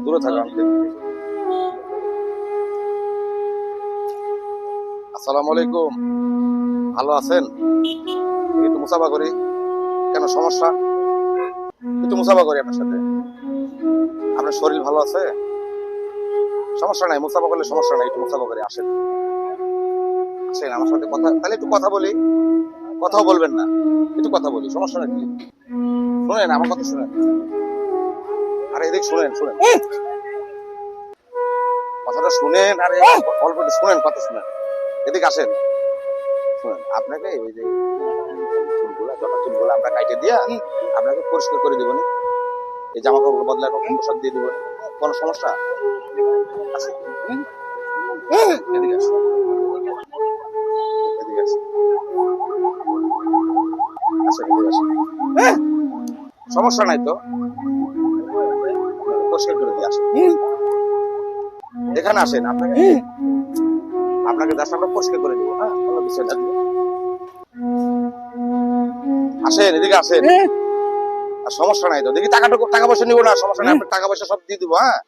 দূরে থাকা আমি দেখি। আসসালামু আলাইকুম, ভালো আছেন? একটু মুসাফা করি। কেন সমস্যা? একটু মুসাফা করি আপনার সাথে। আপনার শরীর ভালো আছে? সমস্যা নাই, মুসাফা করলে সমস্যা নাই, একটু মুসাফা করি। আসেন আসেন আমার সাথে কথা, তাহলে একটু কথা বলি। কথাও বলবেন না, একটু কথা বলি, সমস্যা নাকি? শুনেন আমার কথা, শুনেন। আরে এদিকে শুনেন, শুনেন কথাটা শুনেন। আরে অল্প একটু শুনেন, কথা শুনেন। এদিকে আসেন, শুনেন। আপনাকে ওই যে চুলগুলা, জটা চুলগুলা আমরা কাটে দিয়া আপনাকে পরিষ্কার করে দিব নি। এই জামা কাপড় বদলায় নতুন পোশাক দিয়ে দিব। কোনো সমস্যা আছে? এদিকে আসেন, এদিকে আসেন, আসেন, এদিকে আসেন। সমস্যা নাই তো, পরিষ্কার করে দিয়ে আসেন। এখানে আসেন, আপনাকে আপনাকে জাস্ট আমরা পরিষ্কার করে দিব। হ্যাঁ, কোনো বিষয় না। আসেন, এদিকে আসেন। আর সমস্যা নাই তো, দেখি টাকা পয়সা নিবো না, সমস্যা নাই, আপনার টাকা পয়সা সব দিয়ে দিবো। হ্যাঁ,